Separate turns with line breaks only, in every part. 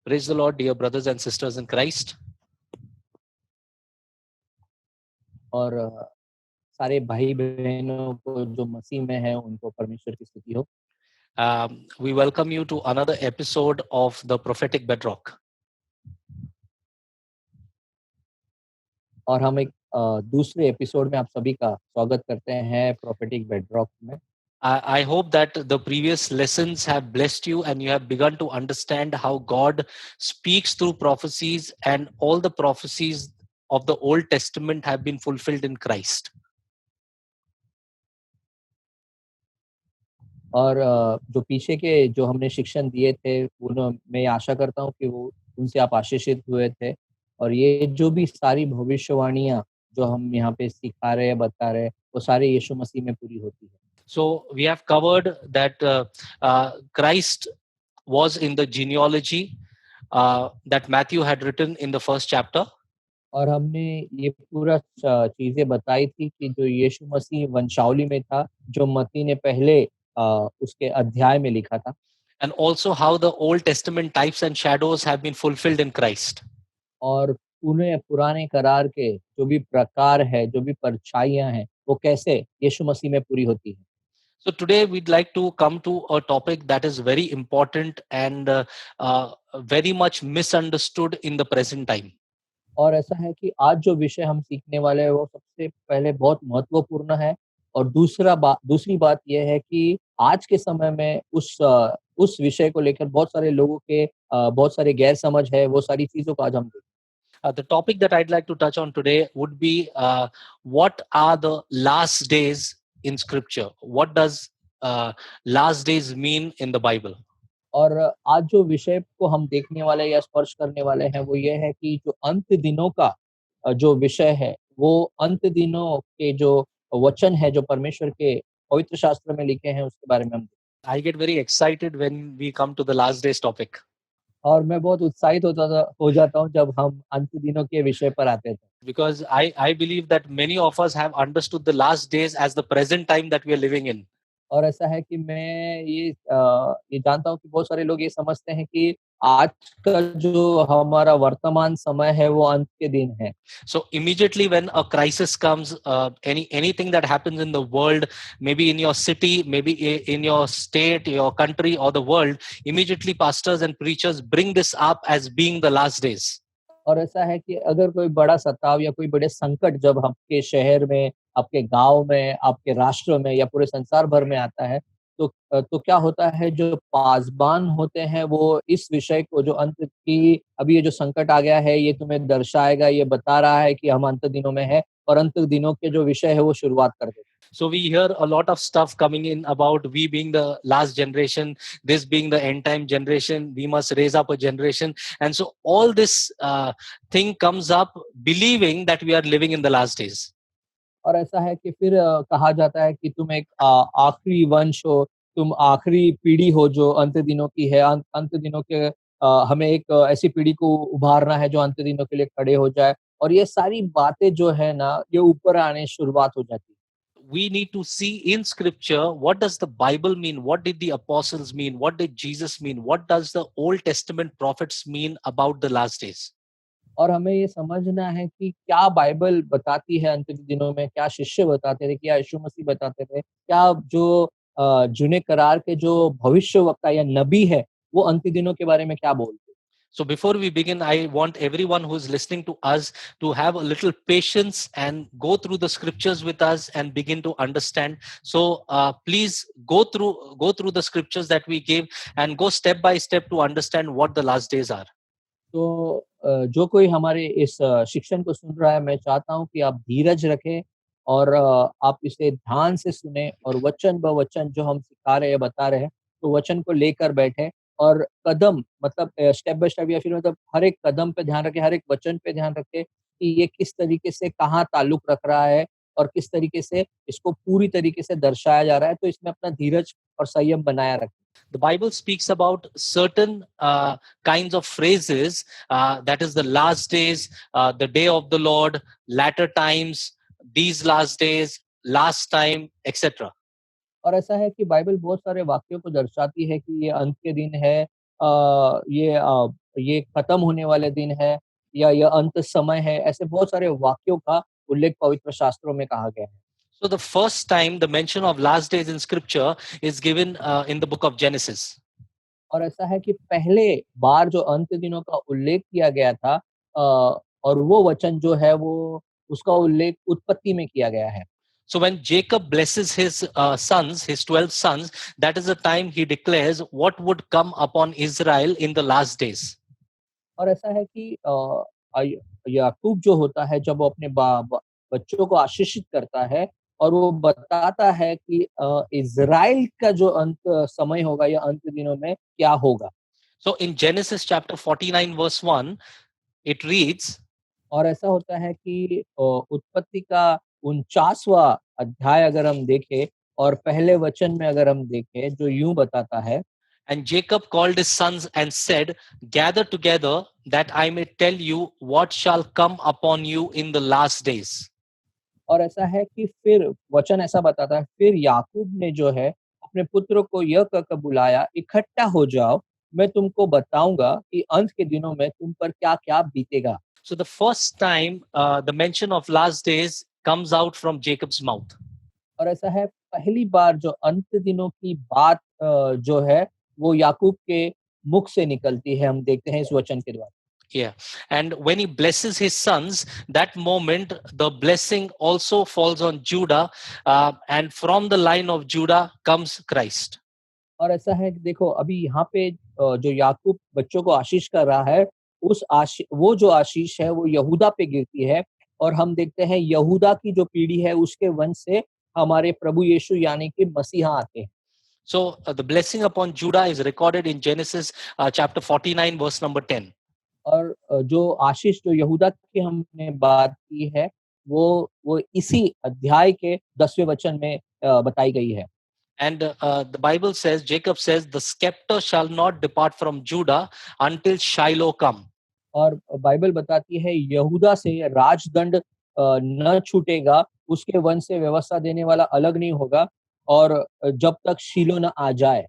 Praise the Lord, dear brothers and sisters in Christ.
और सारे भाई बहनों को जो मसीह में है उनको परमेश्वर की स्तुति हो।
We welcome you to another episode of the Prophetic Bedrock.
और हम एक दूसरे एपिसोड में आप सभी का स्वागत करते हैं प्रोफेटिक बेडरॉक में।
I hope that the previous lessons have blessed you and you have begun to understand how God speaks through prophecies, and all the prophecies of the Old Testament have been fulfilled in Christ.
और जो पीछे के जो हमने शिक्षण दिए थे मैं आशा करता हूँ कि वो उनसे आप आशीषित हुए थे, और ये जो भी सारी भविष्यवाणियाँ जो हम यहाँ पे सिखा रहे हैं, बता रहे हैं, वो सारे यीशु मसीह में पूरी होती है।
So we have covered that Christ was in the genealogy that Matthew had written in the first chapter.
और हमने ये पूरा चीजें बताई थी कि जो यीशु मसीह वंशावली में था, जो मत्ती ने पहले उसके अध्याय में लिखा था,
and also how the Old Testament types and shadows have been fulfilled in Christ.
और पुराने करार के जो भी प्रकार है, जो भी परछाइयाँ हैं, वो कैसे यीशु मसीह में पूरी होती है।
So today we'd like to come to a topic that is very important and very much misunderstood in the present time.
और ऐसा है कि आज जो विषय हम सीखने वाले हैं वो सबसे पहले बहुत महत्वपूर्ण है, और दूसरी बात ये है कि आज के समय में उस विषय को लेकर बहुत सारे लोगों के बहुत सारे गैर समझ है, वो सारी चीज़ों को आज हम
The topic that I'd like to touch on today would be what are the last days in Scripture? What does last days mean in the Bible?
और आज जो विषय को हम देखने वाले या स्पर्श करने वाले हैं वो ये है कि जो अंत दिनों का जो विषय है, वो अंत दिनों के जो वचन है जो परमेश्वर के पवित्र शास्त्र में लिखे हैं उसके बारे में हम।
I get very excited when we come to the last days topic.
और मैं बहुत उत्साहित हो जाता हूँ जब हम अंत दिनों के विषय पर आते थे,
Because I believe that many of us have understood the last days as the present time that we are living in.
और ऐसा है कि मैं ये जानता हूँ कि बहुत सारे लोग ये समझते हैं कि आज का जो हमारा वर्तमान समय है वो अंत के दिन है।
So immediately when a crisis comes, anything that happens in the world, maybe in your city, maybe in your state, your country, or the world, immediately pastors and preachers bring this up as being the last days.
और ऐसा है कि अगर कोई बड़ा सताव या कोई बड़े संकट जब आपके शहर में, आपके गाँव में, आपके राष्ट्र में या पूरे संसार भर में आता है, तो क्या होता है, जो पासबान होते हैं वो इस विषय को, जो अंत की अभी ये जो संकट आ गया है, ये तुम्हें दर्शाएगा, ये बता रहा है कि हम अंत दिनों में हैं, और अंत दिनों के जो विषय है वो शुरुआत कर देते हैं।
So we hear a lot of stuff coming in about we being the last generation, this being the end time generation, we must raise up a generation. And so all this thing comes up believing that we are living in the last days.
और ऐसा है कि फिर कहा जाता है कि तुम एक आखिरी वंश हो, तुम आखिरी पीढ़ी हो जो अंत दिनों की है। अंत दिनों के हमें एक ऐसी पीढ़ी को उभारना है जो अंत दिनों के लिए खड़े हो जाए, और ये सारी बातें जो है ना, ये ऊपर आने शुरुआत हो जाती है।
We need to see in scripture what does the Bible mean, what did the apostles mean, what did Jesus mean, what does the Old Testament prophets mean about the last days.
और हमें ये समझना है कि क्या Bible बताती है अंत के दिनों में, क्या शिष्य बताते थे, क्या यीशु मसीह बताते थे, क्या जो जूने करार के जो भविष्यवक्ता या नबी है वो अंत दिनों के बारे में क्या बोलते।
So before we begin, I want everyone who is listening to us to have a little patience and go through the scriptures with us and begin to understand. So please go through the scriptures that we gave and go step by step to understand what the last days are.
तो जो कोई हमारे इस शिक्षण को सुन रहा है, मैं चाहता हूँ कि आप धीरज रखें और आप इसे ध्यान से सुने, और वचन ब वचन जो हम सिखा रहे हैं, बता रहे हैं, तो वचन को लेकर बैठें, और कदम मतलब स्टेप बाय स्टेप, या फिर मतलब हर एक कदम पे ध्यान रखें, हर एक वचन पे ध्यान रखें कि ये किस तरीके से कहाँ ताल्लुक रख रहा है और किस तरीके से इसको पूरी तरीके से दर्शाया जा रहा है। तो इसमें अपना धीरज और संयम बनाया रखें।
The Bible speaks about certain kinds of phrases, that is the last days, the day of the Lord, latter times, these last days, last time, etc.
और ऐसा है कि बाइबल बहुत सारे वाक्यों को दर्शाती है कि ये अंत के दिन है, ये ये खत्म होने वाले दिन है या यह अंत समय है, ऐसे बहुत सारे वाक्यों का उल्लेख पवित्र शास्त्रों में कहा गया है।
So the first time the mention of last days in scripture is given in the book of Genesis.
और ऐसा है कि पहले बार जो अंत दिनों का उल्लेख किया गया था और वो वचन जो है वो उसका उल्लेख उत्पत्ति में किया गया है।
So when Jacob blesses his sons, his 12 sons, that is the time he declares what would come upon Israel in the last days.
और ऐसा है कि याकूब जो होता है जब वो अपने बच्चों को आशीषित करता है और वो बताता है कि इज़राइल का जो अंत समय होगा या अंत दिनों में क्या होगा।
So in Genesis chapter 49 verse 1, it reads,
और ऐसा होता है कि उत्पत्ति का 49वां अध्याय अगर हम देखें और पहले वचन में अगर हम देखें जो यूँ बताता है,
and Jacob called his sons and said, gather together that I may tell you what shall come upon you in the last days.
और ऐसा है कि फिर वचन ऐसा बताता है, फिर याकूब ने जो है अपने पुत्रों को यह कहकर बुलाया, इकट्ठा हो जाओ, मैं तुमको बताऊँगा कि अंत के दिनों में तुम पर क्या-क्या बीतेगा।
So the first time the mention of last days comes out from Jacob's mouth.
और ऐसा है पहली बार जो अंत दिनों की बात जो है वो याकूब के मुख से निकलती है, हम देखते हैं इस वचन के द्वारा।
Yeah. And when he blesses his sons, that moment the blessing also falls on Judah. And from the line of Judah comes Christ.
और ऐसा है कि देखो अभी यहाँ पे जो याकूब बच्चों को आशीष कर रहा है, वो जो आशीष है वो यहूदा पे गिरती है और हम देखते हैं यहूदा की जो पीढ़ी है उसके वंश से हमारे प्रभु यीशु यानी कि मसीहा आते हैं।
So the blessing upon Judah is recorded in Genesis chapter 49, verse number 10.
और जो आशीष जो यहूदा की हमने बात की है, वो इसी अध्याय के 10वें वचन में बताई गई है।
And the Bible says, Jacob says, the scepter shall not depart from Judah until Shiloh come.
और बाइबल बताती है यहूदा से राजदंड न छूटेगा, उसके वंश से व्यवस्था देने वाला अलग नहीं होगा और जब तक शीलो न आ जाए।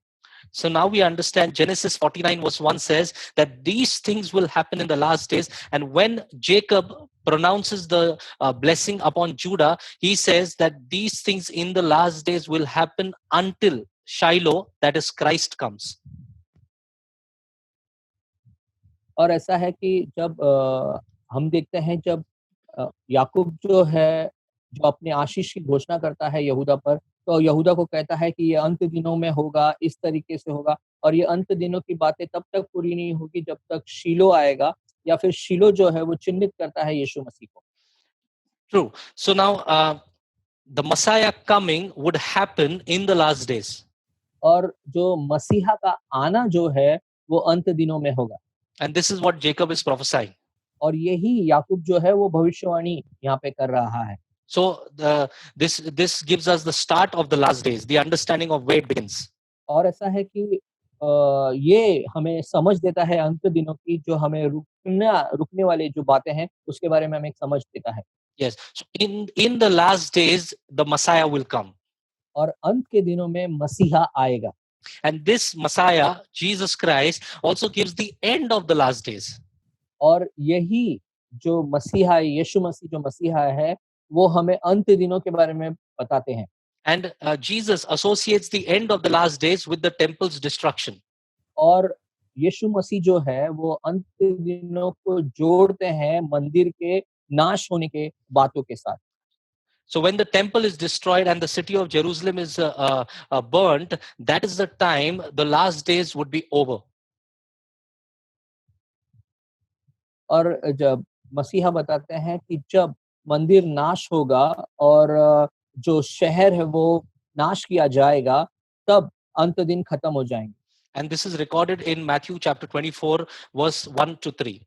So now we understand Genesis 49 verse 1 says that these things will happen in the last days. And when Jacob pronounces the blessing upon Judah, he says that these things in the last days will happen until Shiloh, that is Christ, comes.
और ऐसा है कि जब हम देखते हैं जब याकूब जो है, जो अपने आशीष की घोषणा करता है यहूदा पर, तो यहूदा को कहता है कि ये अंत दिनों में होगा, इस तरीके से होगा और ये अंत दिनों की बातें तब तक पूरी नहीं होगी जब तक शीलो आएगा या फिर शीलो जो है वो चिन्हित करता है यीशु मसीह को।
True. So now the Messiah coming would happen in the last days.
और जो मसीहा का आना जो है, वो अंत दिनों में होगा।
And this is what Jacob is prophesying.
और यही याकूब जो है वो भविष्यवाणी यहाँ पे कर रहा है।
So this gives us the start of the last days, the understanding of where it begins.
और ऐसा है कि ये हमें समझ देता है अंत दिनों की जो हमें रुकने वाली जो बातें हैं, उसके बारे में हमें एक समझ देता है।
Yes. So in the last days, the Messiah will come.
और अंत के दिनों में मसीहा आएगा।
And this Messiah, Jesus Christ, also gives the end of the last days.
और यही जो मसीहा है, यीशु मसीह जो मसीहा है, वो हमें अंत दिनों के बारे में बताते हैं।
And Jesus associates the end of the last days with the temple's destruction.
और यीशु मसीह जो है वो अंत दिनों को जोड़ते हैं मंदिर के नाश होने के बातों के साथ।
So when the temple is destroyed and the city of Jerusalem is burnt, that is the time the last days would be over.
और जब मसीहा बताते हैं कि जब मंदिर नाश होगा और जो शहर है वो नाश किया जाएगा, तब अंत दिन खत्म हो जाएंगे।
And this is recorded in Matthew chapter 24, verse 1 to 3.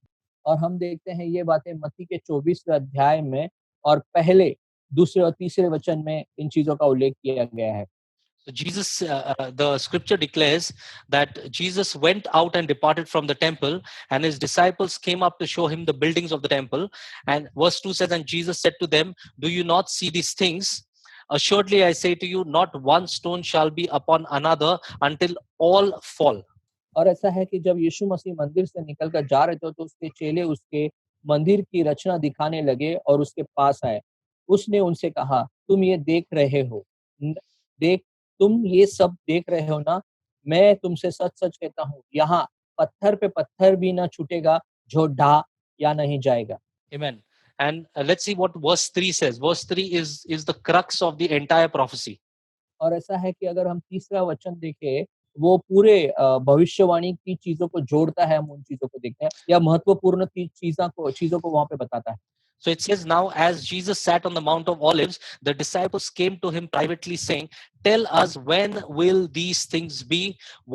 और हम देखते हैं ये बातें मत्ती के 24वें अध्याय में और पहले, दूसरे और तीसरे वचन में इन चीजों का उल्लेख किया गया है।
So Jesus, the scripture declares that Jesus went out and departed from the temple, and his disciples came up to show him the buildings of the temple. And verse 2 says, and Jesus said to them, do you not see these things? Assuredly, I say to you, not one stone shall be upon another until all fall.
और ऐसा है कि जब यीशु मसीह मंदिर से निकलकर जा रहे थे तो उसके चेले उसके मंदिर की रचना दिखाने लगे और उसके पास आए। उसने उनसे कहा, "तुम ये देख रहे हो न देख तुम ये सब देख रहे हो ना? मैं तुमसे सच-सच कहता हूँ, यहाँ पत्थर पे पत्थर भी ना छूटेगा जो ढा या नहीं जाएगा।"
Amen. And let's see what verse 3 says. Verse 3 is the crux of the entire prophecy.
और ऐसा है कि अगर हम तीसरा वचन देखें, वो पूरे भविष्यवाणी की चीज़ों को जोड़ता है, हम उन चीज़ों को देखते हैं या महत्वपूर्ण चीज़ों को वहाँ पे बताता है।
So it says, now as Jesus sat on the Mount of Olives, the disciples came to him privately, saying, "Tell us, when will these things be?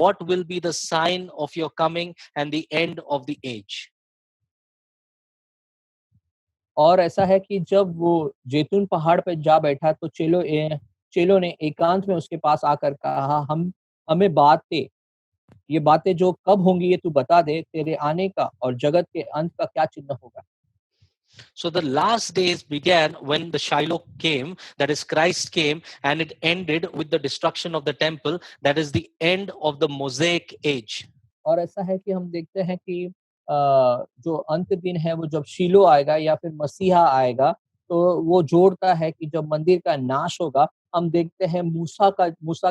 What will be the sign of your coming and the end of the age?"
और ऐसा है कि जब वो जैतून पहाड़ पे जा बैठा तो चेलों ने एकांत में उसके पास आकर कहा, हम हमें ये बातें जो कब होंगी ये तू बता दे, तेरे आने का और जगत के अंत का क्या चिन्ह होगा?
So the last days began when the Shiloh came, that is, Christ came, and it ended with the destruction of the temple, that is, the end of the Mosaic age.
और ऐसा है कि हम देखते हैं कि जो अंत दिन है वो जब शीलो आएगा या फिर मसीहा आएगा, तो वो जोड़ता है कि जब मंदिर का नाश होगा, हम देखते हैं मूसा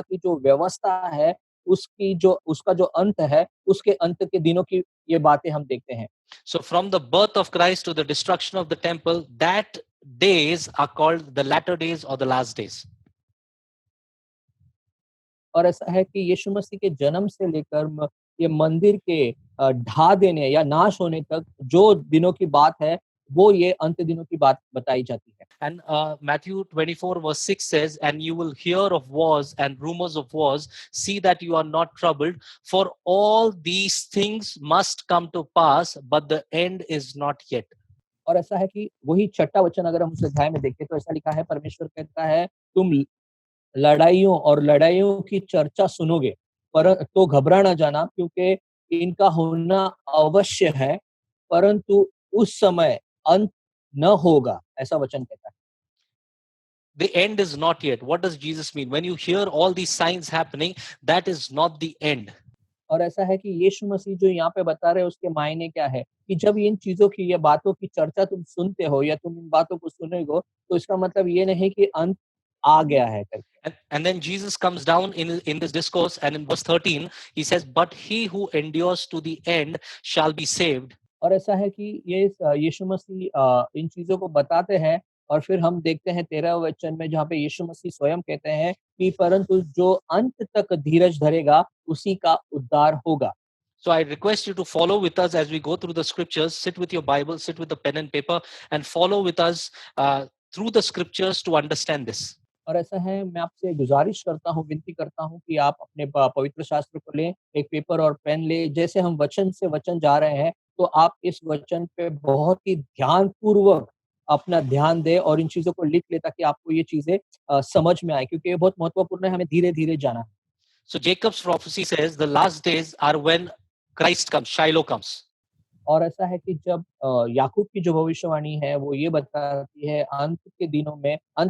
की जो व्यवस्था है, उसका जो अंत है, उसके अंत के दिनों की ये बातें हम देखते हैं।
So from the birth of Christ to the destruction of the temple, that days are called the latter days or the last days.
और ऐसा है कि यीशु मसीह के जन्म से लेकर ये मंदिर के ढा देने या नाश होने तक जो दिनों की बात है, वो ये अंत दिनों की बात बताई जाती है।
And Matthew 24 verse 6 says, "And you will hear of wars and rumors of wars. See that you are not troubled, for all these things must come to pass, but the end is not yet."
और ऐसा है कि वही छठा वचन अगर हम उस अध्याय में देखें तो ऐसा लिखा है, परमेश्वर कहता है, तुम लड़ाइयों की चर्चा सुनोगे, पर तो घबरा ना जाना क्योंकि इनका होना अवश्य है, परंतु उस समय अंत न होगा, ऐसा वचन कहता है।
The end is not yet. What does Jesus mean? When you hear all these signs happening, that is not the end.
और ऐसा है कि यीशु मसीह जो यहाँ पे बता रहे हैं उसके मायने क्या है, कि जब इन चीज़ों की ये बातों की चर्चा तुम सुनते हो या तुम इन बातों को सुनेगो, तो इसका मतलब ये नहीं कि अंत आ गया है करके।
And then Jesus comes down in this discourse, and in verse 13, he says, "But he who endures to the end shall be saved."
और ऐसा है कि यीशु मसीह इन चीज़ों को बताते हैं और फिर हम देखते हैं 13वें वचन में जहाँ पे यीशु मसीह स्वयं कहते हैं कि परंतु जो अंत तक धीरज धरेगा, उसी का उद्धार होगा।
So I request you to follow with us as we go through the scriptures. Sit with your Bible, sit with a pen and paper, and follow with us through the scriptures to understand this.
और ऐसा है, मैं आपसे गुज़ारिश करता हूँ, विनती करता हूँ कि आप अपने प पवित्र शास्त्र को लें, एक पेपर और पेन लें। जैसे हम वचन से वचन जा रहे हैं, तो आप इस वचन पे बहुत ही ध्यानपूर्वक अपना ध्यान दें और इन चीज़ों को लिख लें ताकि आपको ये चीज़ें समझ में आएँ क्योंकि ये बहुत महत्वपूर्ण है, हमें धीरे-धीरे जाना है।
So Jacob's prophecy says the last days are when Christ comes, Shiloh comes.
और ऐसा है कि जब याकूब की जो भविष्यवाणी है, वो ये बताती है अंत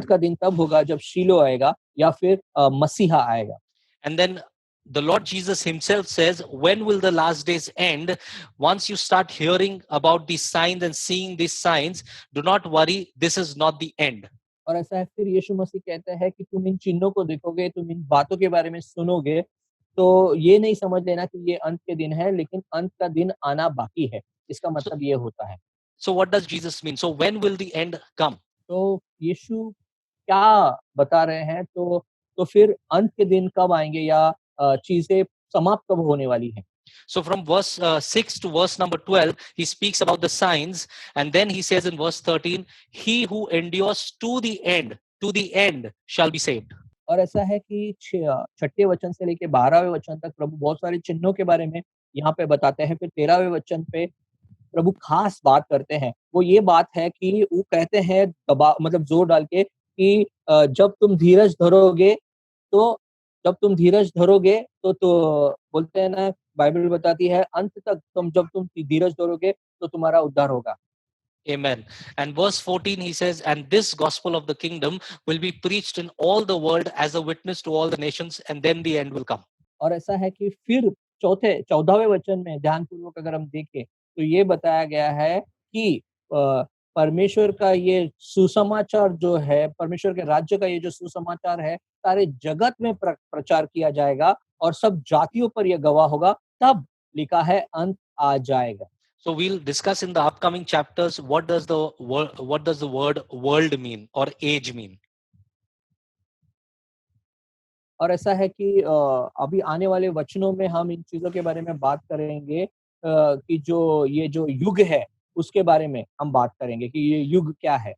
का दिन तब होगा जब शीलो आएगा या फिर मसीहा आएगा।
And then the Lord Jesus himself says, when will the last days end? Once you start hearing about these signs and seeing these signs, do not worry, this is not the end.
और ऐसा है फिर यीशु मसीह कहता है कि तुम इन चिन्हों को देखोगे, तुम इन बातों के बारे में सुनोगे, तो ये नहीं समझ लेना कि ये अंत के दिन है, लेकिन अंत का दिन आना बाकी है। इसका
So,
मतलब ये होता है।
so what does Jesus mean? So when will the end come?
तो यीशु क्या बता रहे हैं? तो फिर अंत के दिन कब आएँगे या चीज़ें समाप्त कब होने वाली हैं?
So from verse 6 to verse number 12, he speaks about the signs. And then he says in verse 13, he who endures to the end shall be saved.
और ऐसा है कि छठे वचन से लेके 12वें वचन तक प्रभु बहुत सारे चिन्हों के बारे में यहाँ पे बताते हैं। फिर 13वें वचन पे प्रभु खास बात करते हैं। वो ये बात है कि वो कहते हैं मतलब ज़ोर डाल के कि जब तुम धीरज धरोगे तो बोलते हैं ना, बाइबल बताती है अंत तक जब तुम धीरज धरोगे तो तुम्हारा उद्धार होगा।
Amen. And verse 14, he says, and this gospel of the kingdom will be preached in all the world as a witness to all the nations, and then the end will come.
और ऐसा है कि फिर 14वें वचन में ध्यानपूर्वक अगर हम देखें, तो ये बताया गया है कि परमेश्वर का ये सुसमाचार जो है, परमेश्वर के राज्य का ये जो सुसमाचार है, सारे जगत में प्रचार किया जाएगा और सब जातियों पर ये गवाह होगा, तब लिखा है अंत आ जाएगा।
So we'll discuss in the upcoming chapters what does the word world mean or age mean.
और ऐसा है कि अभी आने वाले वचनों में हम इन चीज़ों के बारे में बात करेंगे कि ये जो युग है, उसके बारे में हम बात करेंगे कि ये युग क्या है।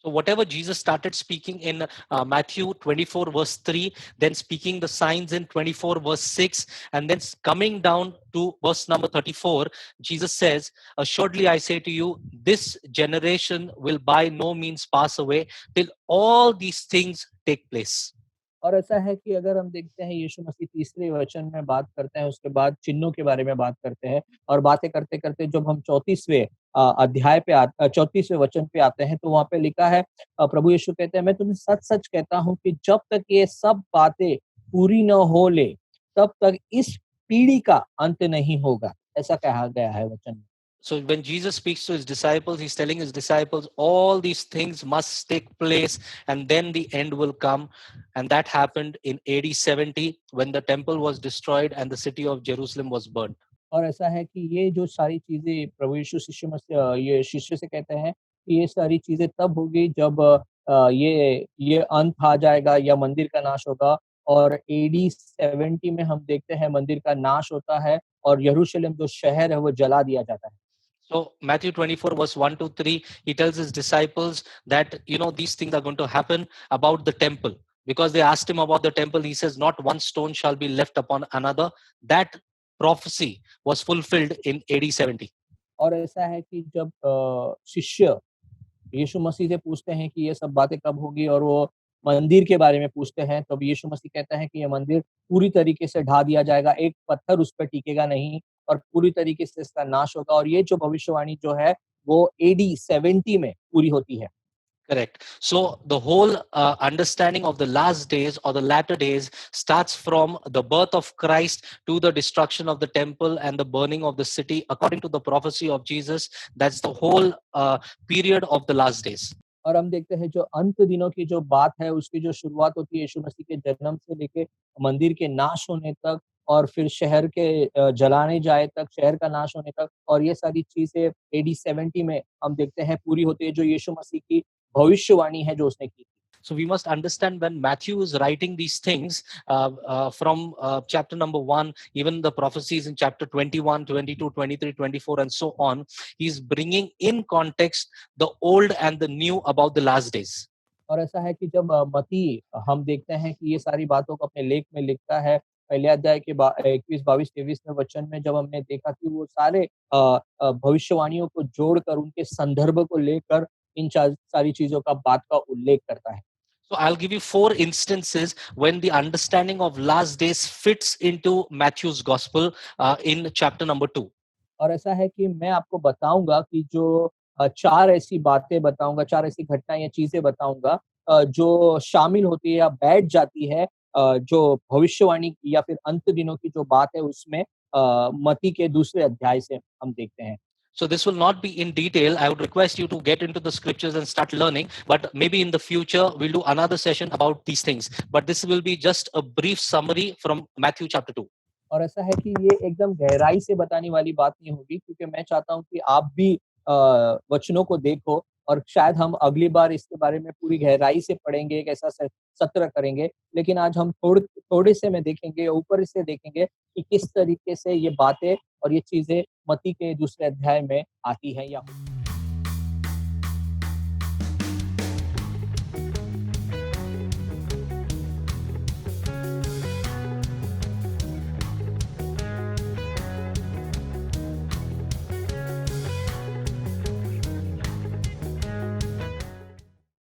So whatever Jesus started speaking in Matthew 24 verse 3, then speaking the signs in 24 verse 6, and then coming down to verse number 34, Jesus says, assuredly I say to you, this generation will by no means pass away till all these things take place.
और ऐसा है कि अगर हम देखते हैं यीशु मसीह तीसरे वचन में बात करते हैं, उसके बाद चिन्हों के बारे में बात करते हैं और बातें करते-करते जब हम 34वें वचन पे आते हैं, तो वहाँ पे लिखा है प्रभु यीशु कहते हैं, मैं तुम्हें सच-सच कहता हूँ कि जब तक ये सब बातें पूरी न हो ले, तब तक इस पीढ़ी का अंत नहीं होगा। ऐसा कहा गया है वचन में।
So when Jesus speaks to his disciples, he's telling his disciples, all these things must take place and then the end will come. And that happened in AD 70 when the temple was destroyed and the city of Jerusalem was burnt.
और ऐसा है कि ये जो सारी चीज़ें प्रभु यीशु ये शिष्य से कहते हैं कि ये सारी चीज़ें तब होगी जब ये अंत आ जाएगा या मंदिर का नाश होगा और एडी 70 में हम देखते हैं मंदिर का नाश होता है और यरूशलेम जो शहर है वो जला दिया जाता है।
So Matthew 24 verse 1 to 3, he tells his disciples that, these things are going to happen about the temple. Because they asked him about the temple, he says, not one stone shall be left upon another. That prophecy was fulfilled in AD 70.
और ऐसा है कि जब शिष्य यीशु मसीह से पूछते हैं कि ये सब बातें कब होगी और वो मंदिर के बारे में पूछते हैं, तब यीशु मसीह कहता है कि ये मंदिर पूरी तरीके से ढा दिया जाएगा, एक पत्थर उस पे टिकेगा नहीं और पूरी तरीके से इसका नाश होगा और ये जो भविष्यवाणी जो है वो एडी 70 में पूरी होती है।
Correct. So the whole understanding of the last days or the latter days starts from the birth of Christ to the destruction of the temple and the burning of the city, according to the prophecy of Jesus. That's the whole period of the last days.
और हम देखते हैं जो अंत दिनों की जो बात है उसकी जो शुरुआत होती है यीशु मसीह के जन्म से लेके मंदिर के नाश होने तक और फिर शहर के जलाने जाए तक, शहर का नाश होने तक और ये सारी चीज़ें एडी 70 में हम देखते हैं पूरी होती है जो यीशु मसीह की भविष्यवाणी है जो उसने की थी।
So we must understand when Matthew is writing these things from chapter number 1, even the prophecies in chapter 21, 22, 23, 24, and so on, he's bringing in context the old and the new about the last days.
और ऐसा है कि जब मत्ती हम देखते हैं कि ये सारी बातों को अपने लेख में लिखता है, पहले अध्याय के 21, 22, 23वें वचन में जब हमने देखा कि वो सारे भविष्यवाणियों को जोड़कर उनके संदर्भ को लेकर इन सारी चीज़ों का बात का उल्लेख करता है।
So I'll give you 4 instances when the understanding of last days fits into Matthew's gospel in chapter number 2.
और ऐसा है कि मैं आपको बताऊँगा कि जो 4 ऐसी बातें बताऊँगा, 4 ऐसी घटनाएँ या चीज़ें बताऊँगा जो शामिल होती है या बैठ जाती है जो भविष्यवाणी या फिर अंत दिनों की जो बात है उसमें मत्ती के दूसरे अध्याय से हम देखते हैं।
So this will not be in detail. I would request you to get into the scriptures and start learning. But maybe in the future, we'll do another session about these things. But this will be just a brief summary from Matthew chapter 2.
और ऐसा है कि ये एकदम गहराई से बताने वाली बात नहीं होगी क्योंकि मैं चाहता हूँ कि आप भी वचनों को देखो और शायद हम अगली बार इसके बारे में पूरी गहराई से पढ़ेंगे, एक ऐसा सत्र करेंगे। लेकिन आज हम थोड़े से में देखेंगे, ऊपर से देखेंगे कि किस तरीके से ये बातें और ये चीज़ें मत्ती के दूसरे अध्याय में आती हैं या